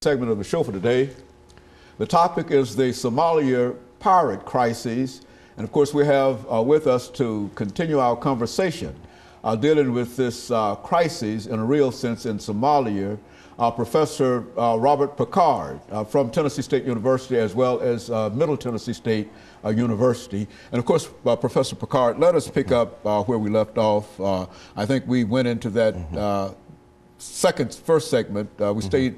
Segment of the show for today. The topic is the Somalia pirate crisis, and of course we have with us to continue our conversation dealing with this crisis in a real sense in Somalia, Professor Robert Pickard from Tennessee State University, as well as Middle Tennessee State University. And of course, Professor Pickard, let us pick up where we left off. I think we went into that first segment. We stayed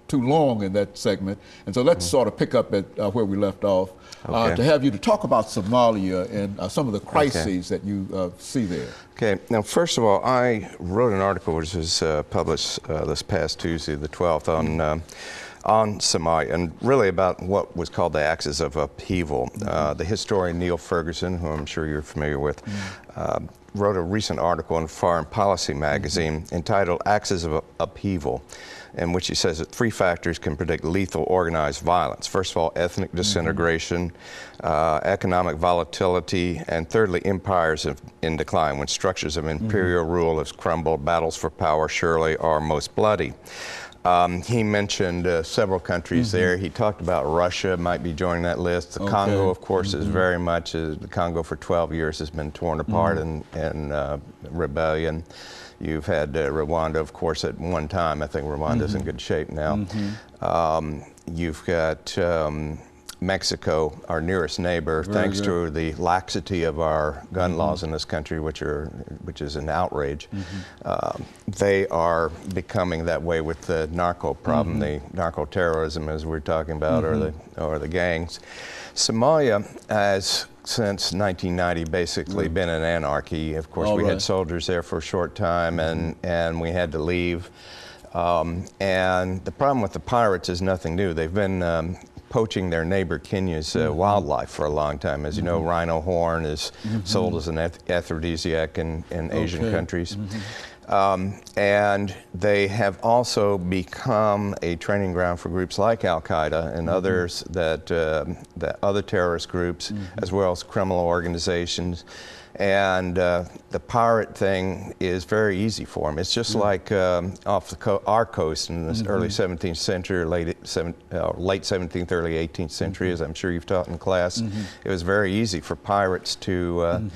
too long in that segment, and so let's sort of pick up at where we left off to have you to talk about Somalia and some of the crises that you see there. Okay, now first of all, I wrote an article which was published this past Tuesday, the 12th, on Somalia, and really about what was called the axis of upheaval. The historian Neil Ferguson, who I'm sure you're familiar with, wrote a recent article in Foreign Policy magazine entitled Axis of Upheaval, in which he says that three factors can predict lethal organized violence. First of all, ethnic disintegration, economic volatility, and thirdly, empires in decline. When structures of imperial rule have crumbled, battles for power surely are most bloody. He mentioned several countries there. He talked about Russia might be joining that list. The Congo, of course, is very much, the Congo for 12 years has been torn apart in rebellion. You've had Rwanda, of course, at one time. I think Rwanda's in good shape now. You've got Mexico, our nearest neighbor, thanks to the laxity of our gun laws in this country, which is an outrage. They are becoming that way with the narco problem, the narco terrorism, as we're talking about, or the gangs. Somalia has, since 1990, basically been an anarchy. Of course, we had soldiers there for a short time, and we had to leave. And the problem with the pirates is nothing new. They've been poaching their neighbor Kenya's wildlife for a long time. As you know, rhino horn is sold as an aphrodisiac in Asian countries. And they have also become a training ground for groups like Al-Qaeda and others that other terrorist groups, as well as criminal organizations. And the pirate thing is very easy for them. It's just like off our coast in the early 17th century, late 17th, early 18th century, as I'm sure you've taught in class. It was very easy for pirates to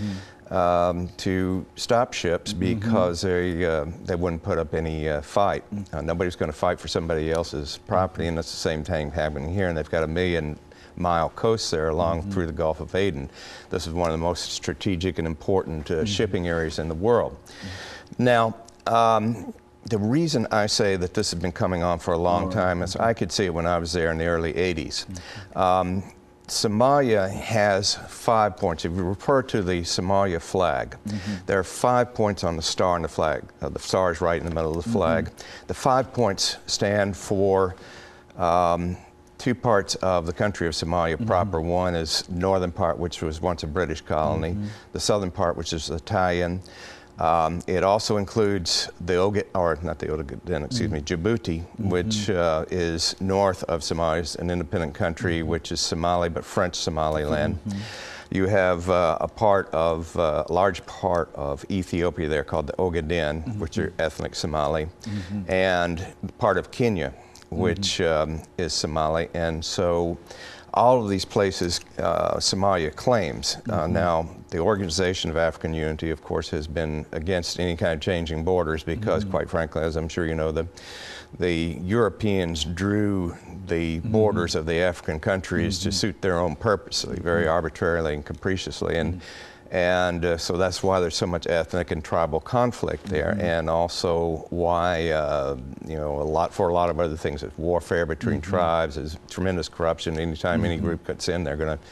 stop ships because they wouldn't put up any fight. Nobody's going to fight for somebody else's property, and that's the same thing happening here. And they've got a million-mile coast there along through the Gulf of Aden. This is one of the most strategic and important shipping areas in the world. Now, the reason I say that this has been coming on for a long time is I could see it when I was there in the early 80s. Somalia has 5 points. If you refer to the Somalia flag, there are 5 points on the star on the flag. The star is right in the middle of the flag. The 5 points stand for two parts of the country of Somalia proper. One is northern part, which was once a British colony. The southern part, which is Italian. It also includes Djibouti, which is north of Somalia, is an independent country, which is Somali, but French Somaliland. You have a large part of Ethiopia there called the Ogaden, which are ethnic Somali, and part of Kenya, which is Somali. And so all of these places Somalia claims. Now, the Organization of African Unity, of course, has been against any kind of changing borders because, quite frankly, as I'm sure you know, the Europeans drew the borders of the African countries to suit their own purposes, very arbitrarily and capriciously. And so that's why there's so much ethnic and tribal conflict there, and also why, you know, for a lot of other things, it's warfare between tribes, there's tremendous corruption. Anytime any group cuts in, they're going to,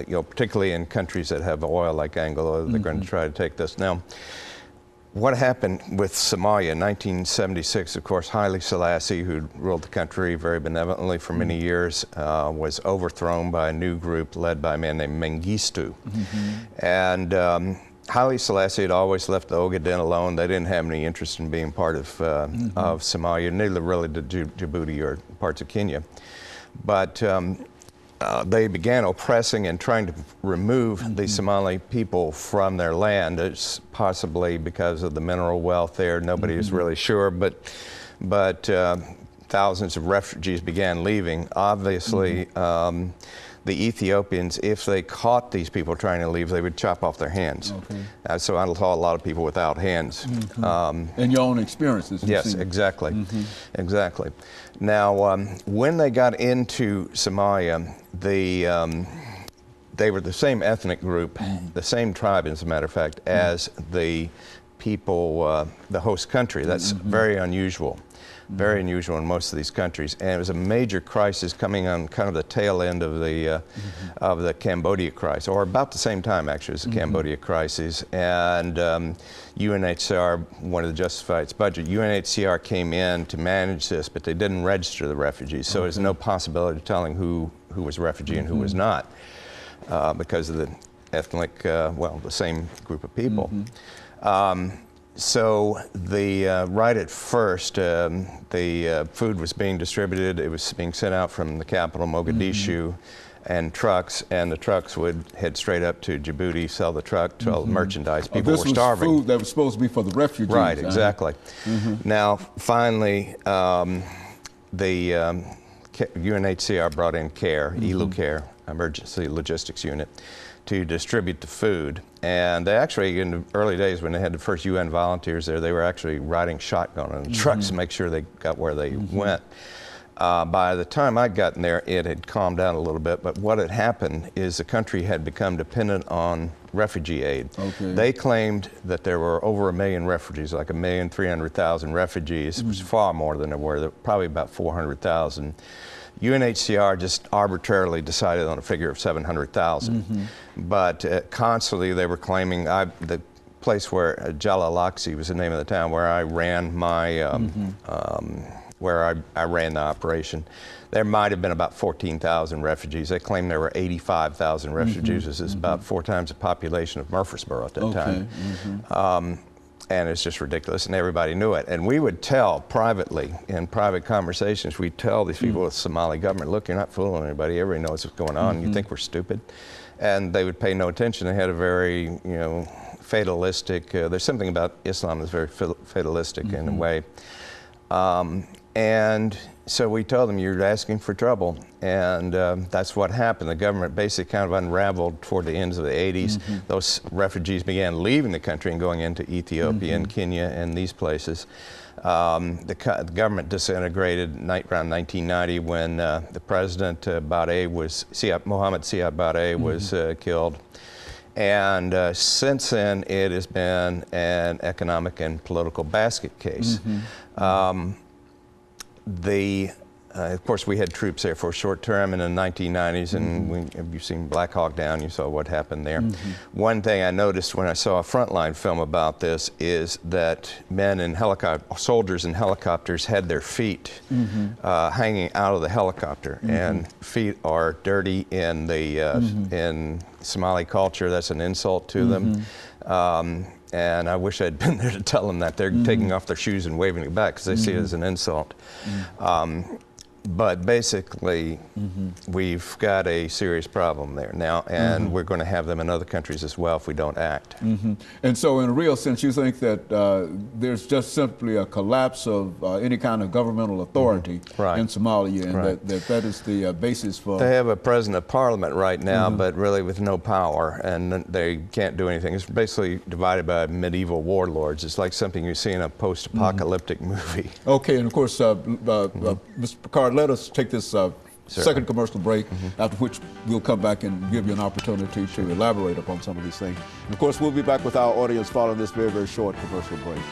you know, particularly in countries that have oil like Angola, they're going to try to take this. Now, what happened with Somalia in 1976, of course, Haile Selassie, who ruled the country very benevolently for many years, was overthrown by a new group led by a man named Mengistu. And Haile Selassie had always left the Ogaden alone. They didn't have any interest in being part of Somalia, neither really did Djibouti or parts of Kenya. But they began oppressing and trying to remove the Somali people from their land. It's possibly because of the mineral wealth there. Nobody is really sure, but but thousands of refugees began leaving. Obviously, the Ethiopians, if they caught these people trying to leave, they would chop off their hands. Okay. So I saw a lot of people without hands. In your own experiences? Yes, exactly. Exactly. Now, when they got into Somalia, they were the same ethnic group, the same tribe, as a matter of fact, as the people, the host country. That's very unusual. Very unusual in most of these countries, and it was a major crisis coming on kind of the tail end of the Cambodia crisis, or about the same time actually as the Cambodia crisis. And UNHCR wanted to justify its budget. UNHCR came in to manage this, but they didn't register the refugees, so there's no possibility of telling who was a refugee and who was not, because of the ethnic, well, the same group of people. So right at first, the food was being distributed. It was being sent out from the capital, Mogadishu, and trucks, and the trucks would head straight up to Djibouti, sell the truck, sell the merchandise. People were starving. This was food that was supposed to be for the refugees. Right, exactly. Now, finally, the UNHCR brought in CARE, ELU CARE, Emergency Logistics Unit, to distribute the food. And they actually, in the early days when they had the first UN volunteers there, they were actually riding shotgun on the trucks to make sure they got where they went. By the time I'd gotten there, it had calmed down a little bit, but what had happened is the country had become dependent on refugee aid. They claimed that there were over 1 million refugees, like 1,300,000 refugees, which was far more than there were, probably about 400,000. UNHCR just arbitrarily decided on a figure of 700,000. But constantly they were claiming, the place where Jalalaxy was the name of the town where I ran my, where I ran the operation, there might have been about 14,000 refugees. They claimed there were 85,000 refugees. This is about 4 times the population of Murfreesboro at that time. And it's just ridiculous, and everybody knew it. And we would tell privately, in private conversations, we'd tell these people with the Somali government, look, you're not fooling anybody. Everybody knows what's going on. You think we're stupid? And they would pay no attention. They had a very, fatalistic, there's something about Islam that's very fatalistic in a way. And so we told them, you're asking for trouble. And that's what happened. The government basically kind of unraveled toward the ends of the 80s. Those refugees began leaving the country and going into Ethiopia and Kenya and these places. The government disintegrated around 1990 when the president, Mohammed Siad Barre, was killed. And since then, it has been an economic and political basket case. Of course, we had troops there for a short term in the 1990s, and you've seen Black Hawk Down, you saw what happened there. One thing I noticed when I saw a Frontline film about this is that soldiers in helicopters had their feet hanging out of the helicopter, and feet are dirty in in Somali culture. That's an insult to them. And I wish I'd been there to tell them that. They're taking off their shoes and waving it back because they see it as an insult. But basically, we've got a serious problem there now, and we're going to have them in other countries as well if we don't act. And so in a real sense, you think that there's just simply a collapse of any kind of governmental authority in Somalia, and that is the basis for... They have a president of parliament right now, but really with no power, and they can't do anything. It's basically divided by medieval warlords. It's like something you see in a post-apocalyptic movie. Okay, and of course, Mr. Pickard, let us take this second commercial break, after which we'll come back and give you an opportunity to elaborate upon some of these things. And of course, we'll be back with our audience following this very, very short commercial break.